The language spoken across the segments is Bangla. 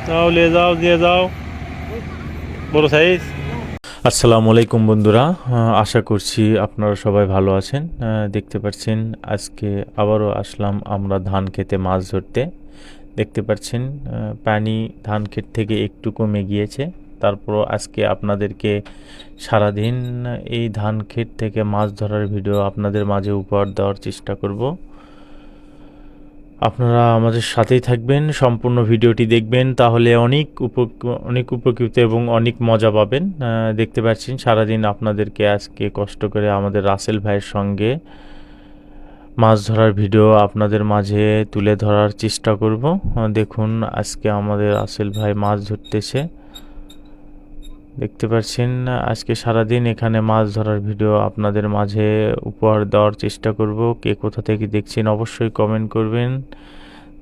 যাও নিয়ে যাও দিয়ে যাও বড় সাইজ। আসসালামু আলাইকুম বন্ধুরা, আশা করছি আপনারা সবাই ভালো আছেন। দেখতে পাচ্ছেন আজকে আবারও আসলাম আমরা ধান খেতে মাছ ধরতে। দেখতে পাচ্ছেন পানি ধান ক্ষেত থেকে একটু কমে গিয়েছে। তারপরও আজকে আপনাদেরকে সারাদিন এই ধান ক্ষেত থেকে মাছ ধরার ভিডিও আপনাদের মাঝে উপহার দেওয়ার চেষ্টা করব। আপনারা আমাদের সাথেই থাকবেন, সম্পূর্ণ ভিডিওটি দেখবেন, তাহলে অনেক উপকৃত এবং অনেক মজা পাবেন। দেখতে পাচ্ছেন সারাদিন আপনাদেরকে আজকে কষ্ট করে আমাদের রাসেল ভাইয়ের সঙ্গে মাছ ধরার ভিডিও আপনাদের মাঝে তুলে ধরার চেষ্টা করব। দেখুন আজকে আমাদের রাসেল ভাই মাছ ধরতেছে। দেখতে পাচ্ছেন আজকে সারাদিন এখানে মাছ ধরার ভিডিও আপনাদের মাঝে উপহার দেওয়ার চেষ্টা করব। কে কোথা থেকে দেখছেন অবশ্যই কমেন্ট করবেন।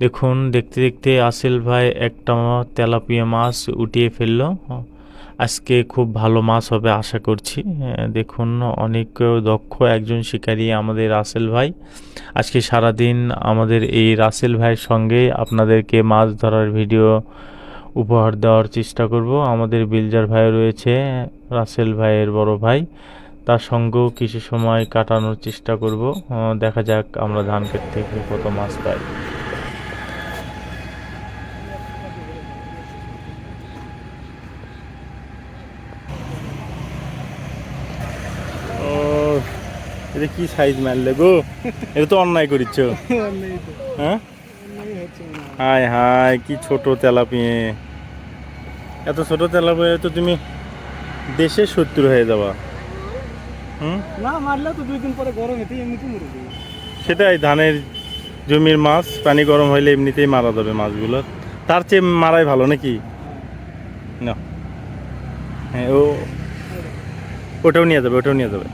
দেখুন দেখতে দেখতে আসেল ভাই একটা তেলাপিয়া মাছ উঠিয়ে ফেললো। আজকে খুব ভালো মাছ হবে আশা করছি। দেখুন অনেক দক্ষ একজন শিকারী আমাদের রাসেল ভাই। আজকে সারাদিন আমাদের এই রাসেল ভাইয়ের সঙ্গে আপনাদেরকে মাছ ধরার ভিডিও উপহার দেওয়ার চেষ্টা করব। আমাদের বিলজার ভাই রয়েছে, রাসেল ভাইয়ের বড় ভাই, তার সঙ্গেও কিছু সময় কাটানোর চেষ্টা করব। দেখা যাক আমরা ধান ক্ষেত থেকে কত মাছ পাই। ও, এটা কি সাইজ মারলে গো? এটা তো অন্যায় করিচ্ছ। হ্যাঁ, হায় হায় কি ছোট তেলাপিয়ে। এত ছোট তেলাপিয়ে তো তুমি দেশে শত্রু হয়ে যাবা। না মারলে তো 2 দিন পরে গরম হতে এমনিতেই মরে যাবে। সেটাই, ধানের জমির মাছ পানি গরম হইলে এমনিতেই মারা যাবে মাছগুলো। তার চেয়ে মারাই ভালো নাকি? না, হ্যাঁ ওটাও নিয়ে যাবে, ওটাও নিয়ে যাবে।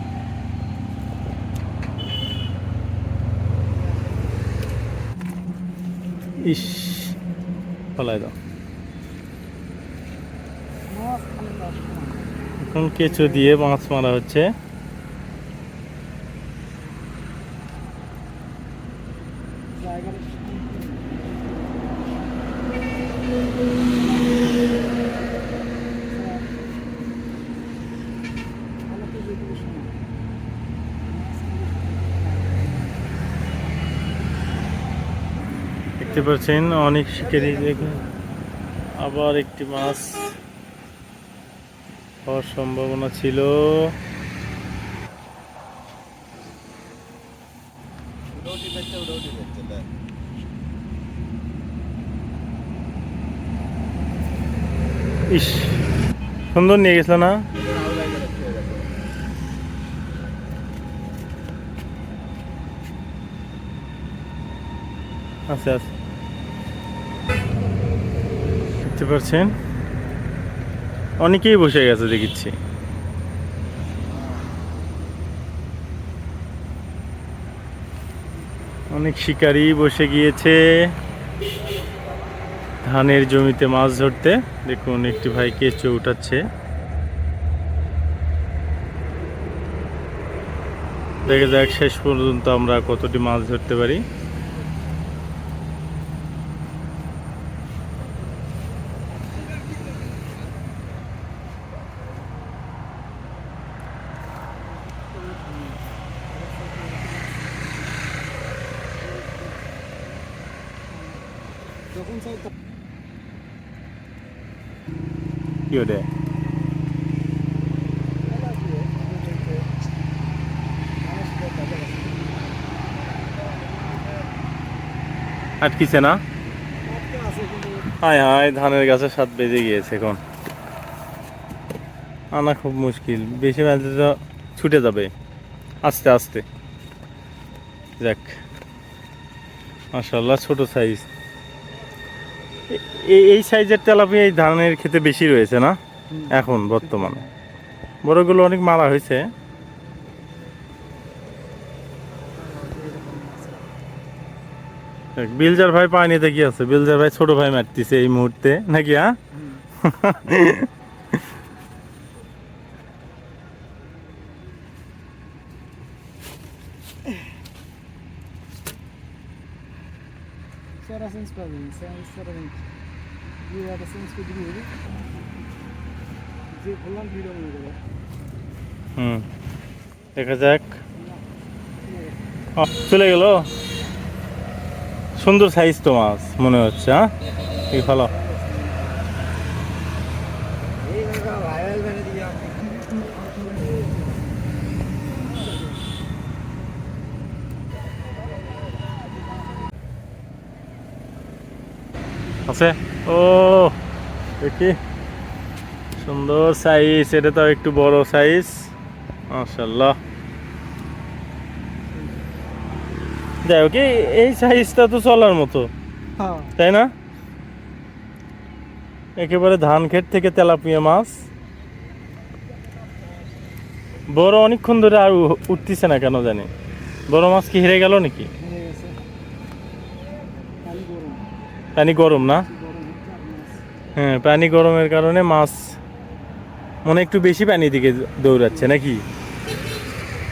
ইস, ফলাই দাও। এখন কেঁচো দিয়ে মাছ মারা হচ্ছে। দেখতে পাচ্ছেন অনেক শিকারি দেখে আবার একটি মাছ হওয়ার সম্ভাবনা ছিল। ইস, সুন্দর নিয়ে গেছিল না? আচ্ছা আচ্ছা, দেখতে পাচ্ছেন অনেকেই বসে গেছে দেখিচ্ছি। অনেক শিকারি বসে গিয়েছে ধানের জমিতে মাছ ধরতে। দেখুন একটি ভাই কেঁচো উঠাচ্ছে। দেখা যাক শেষ পর্যন্ত আমরা কতটি মাছ ধরতে পারি। কি ওটা? আটকিছে না? হায় হায়, ধানের গাছে 7 বেজে গিয়েছে। এখন আনা খুব মুশকিল, বেশি বাজলে তো ছুটে যাবে। আস্তে আস্তে যাক, মাশাআল্লাহ ছোট সাইজ। এই সাইজের তেলাপিয়া এই ধানের ক্ষেতে বেশি রয়েছে না এখন বর্তমানে? বড়গুলো অনেক মারা হয়েছে। বিলজার ভাই পায়নি কি আছে, বিলজার ভাই ছোট ভাই মারতেছে এই মুহূর্তে নাকি? হ্যাঁ, ভিডিওটা চেঞ্জ করে দিবি যে বললাম ভিডিও মনে করো দেখা যাক। চলে গেল। সুন্দর সাইজ তো মাছ মনে হচ্ছে। হ্যাঁ এই ভালো। আছে ও দেখি সুন্দর সাইজ। এটা তো একটু বড় সাইজ মাশাআল্লাহ। যাই হোক এই সাইজটা তো চলার মতো, হ্যাঁ তাই না? একেবারে ধান ক্ষেত থেকে তেলাপিয়া মাছ। বড় অনেকক্ষণ ধরে আর উঠতেছে না কেন জানি। বড় মাছ কি হেরে গেল নাকি? হয়ে গেছে পানি গরম পানি গরম না? গরম হচ্ছে আর মাছ হ্যাঁ পানি গরমের কারণে মাছ মনে একটু বেশি পানি দিকে দৌড়াচ্ছে নাকি?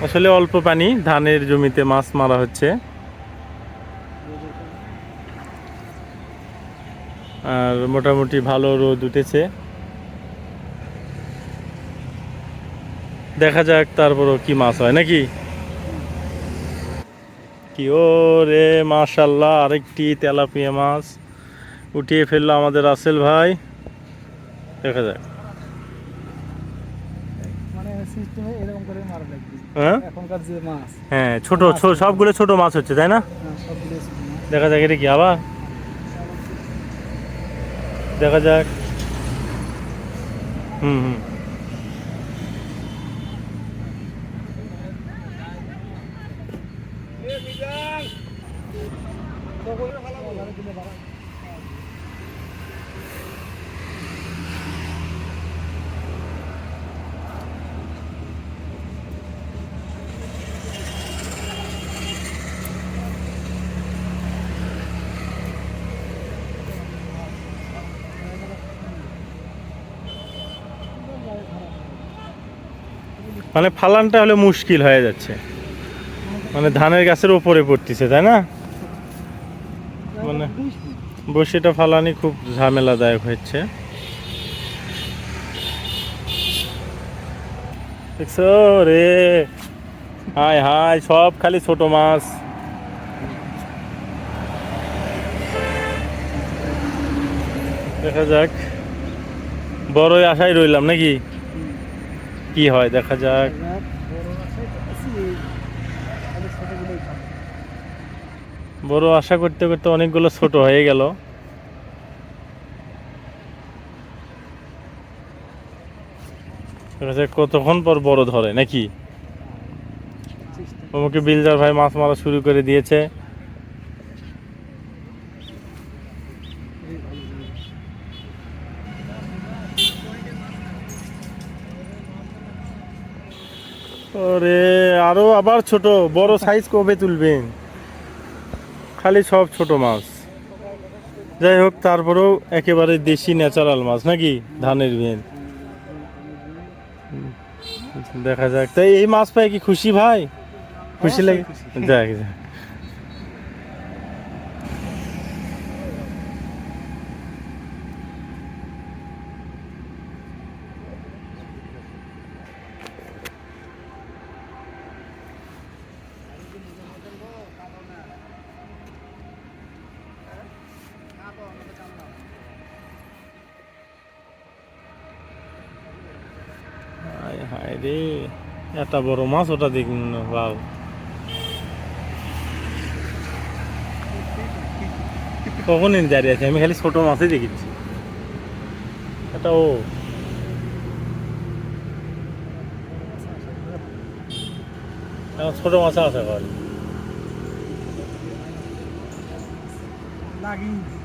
আসলে অল্প পানি, ধানের জমিতে মাছ মারা হচ্ছে। আর মোটামুটি ভালো রোদ উঠেছে। দেখা যাক তারপরও কি মাছ হয় নাকি। কি ও রে মাশাআল্লাহ, আরেকটি তেলাপিয়া মাছ উঠিয়ে ফেললো আমাদের রাসেল ভাই। দেখা যাক। মানে সিস্টেমে এরকম করে মারা লাগবে হ্যাঁ এখনকার যে মাছ। হ্যাঁ ছোট সবগুলো ছোট মাছ হচ্ছে তাই না? হ্যাঁ সবগুলো ছোট মাছ। দেখা যাক এটা কি আবার। দেখা যাক। হুম মানে ফালানটা হলে মুশকিল হয়ে যাচ্ছে, মানে ধানের গাছের উপরে পড়তেছে তাই না? মানে বসিটা ফালানি খুব ঝামেলাদায়ক হচ্ছে। দেখছো রে, হাই হাই সব খালি ছোট মাছ। দেখা যাক, বড়ই আশায় রইলাম নাকি কি হয় দেখা যাক। বড় আশা করতে করতে অনেকগুলো ছোট হয়ে গেল। দেখা যাক কতক্ষণ পর বড় ধরে নাকি। আমাকে বিলজার ভাই মাছ মারা শুরু করে দিয়েছে। ওরে আরো আবার ছোট, বড় সাইজ কবে তুলবেন? খালি সব ছোট মাছ। যাই হোক তারপরেও একেবারে দেশি ন্যাচারাল মাছ নাকি, ধানের ভেন। দেখা যাক। তাই এই মাছ পাই কি খুশি ভাই? খুশি লাগে? যাক যাক। হায় হায় রে, এত বড় মাছ ওটা দেখুন না বাল। কখনই দাঁড়িয়ে আছে, আমি খালি ছোট মাছই দেখেছি। এটা ও ছোট মাছ আছে ঘর।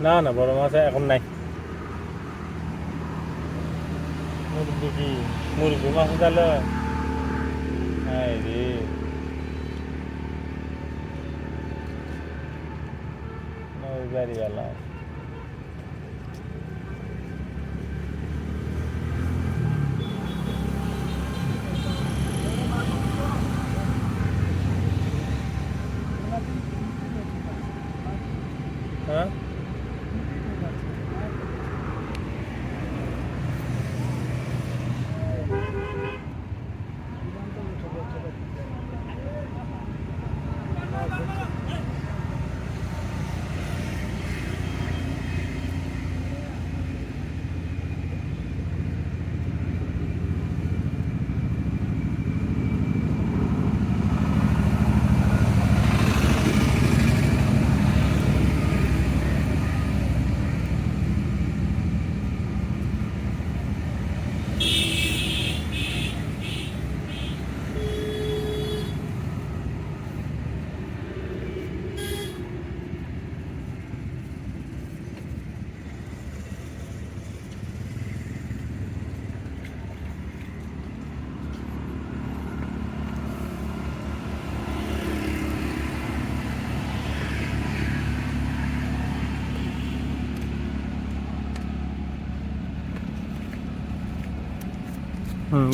না না বড় মাছ এখন নাই। মুরগি কি মুরগি মাছ তাহলে? হ্যাঁ রে, বাড়ি গেলাম। হ্যাঁ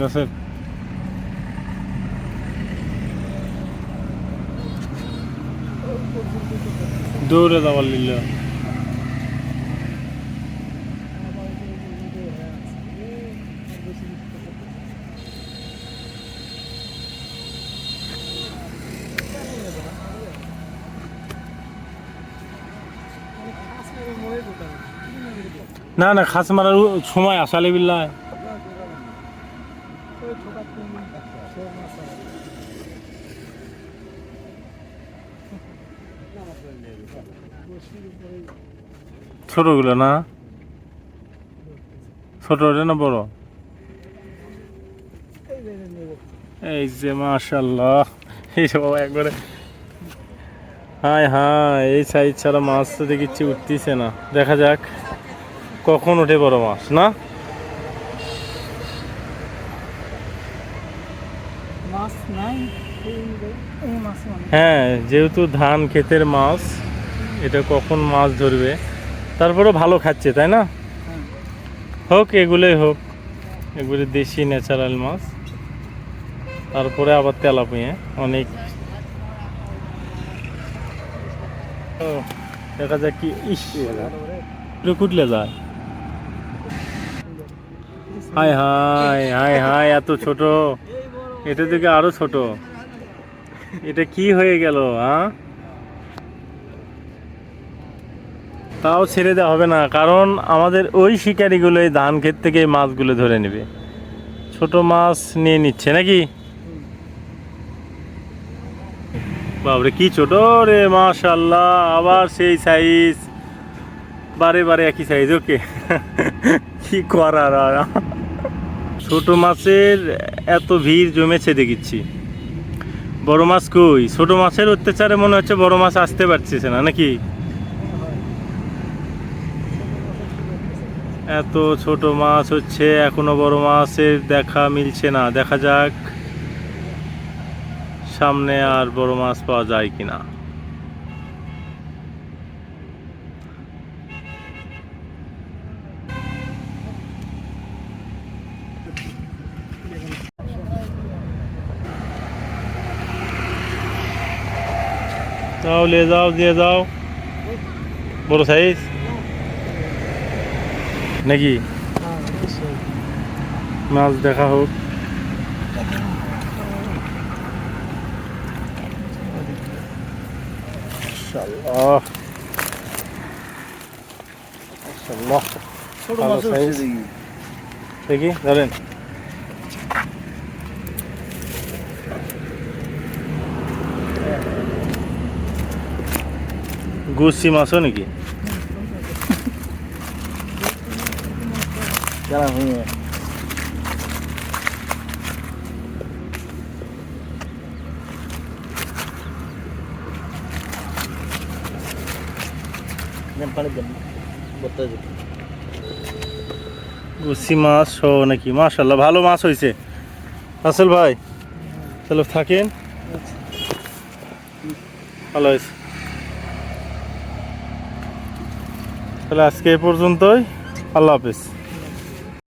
আছে দৌড়ে যাওয়ার লিল না না খাস মারার সময় আসালে বিল্লা ছোটগুলো না ছোট না বড় এই যে মাশাআল্লাহ এই যে বাবা একবারে হাই হাই এই সাইজ ছাড়া মাছ তো দেখিচ্ছি উঠতেছে না দেখা যাক কখন ওঠে বড় মাছ না মাছ নাই এই মাছ হ্যাঁ যেহেতু ধান ক্ষেতের মাছ এটা কখন মাছ ধরবে তারপরে ভালো খাচ্ছে তাই না হোক এগুলোই হোক এগুলি দেশি ন্যাচারাল মাছ তারপরে আবার তেলাপিয়া অনেক ও, দেখা যাক কি ইস কুটলে যায় হাই হাই হাই হাই এত ছোট এটা থেকে আরো ছোট এটা কি হয়ে গেল হ্যাঁ তাও ছেড়ে দেওয়া হবে না কারণ আমাদের ওই শিকারিগুলো এই ধান ক্ষেত থেকে এই মাছগুলো ধরে নেবে ছোট মাছ নিয়ে নিচ্ছে নাকি বাবরে কি ছোট রে মাশাআল্লাহ আবার সেই সাইজ বারে বারে একই সাইজ ওকে কি করার আর ছোট মাছের এত ভিড় জমেছে দেখিচ্ছি বড় মাছ কই ছোট মাছের অত্যাচারে মনে হচ্ছে বড় মাছ আসতে পারছে না নাকি এত ছোট মাছ হচ্ছে এখনো বড় মাছের দেখা মিলছে না দেখা যাক সামনে আর বড় মাছ পাওয়া যায় কিনা যাও ले जाओ দিয়ে যাও বড় সাইজ নাকি মাছ দেখা হোক মাশাআল্লাহ মাশাআল্লাহ ছোট মাছ দেখি ধরেন গুছি মাছও নাকি গুছি মাছ সহ নাকি মাশাআল্লাহ ভালো মাছ হয়েছে আসল ভাই চলো থাকেন ভালো হয়েছে তাহলে আজকে এই পর্যন্তই আল্লাহ হাফেজ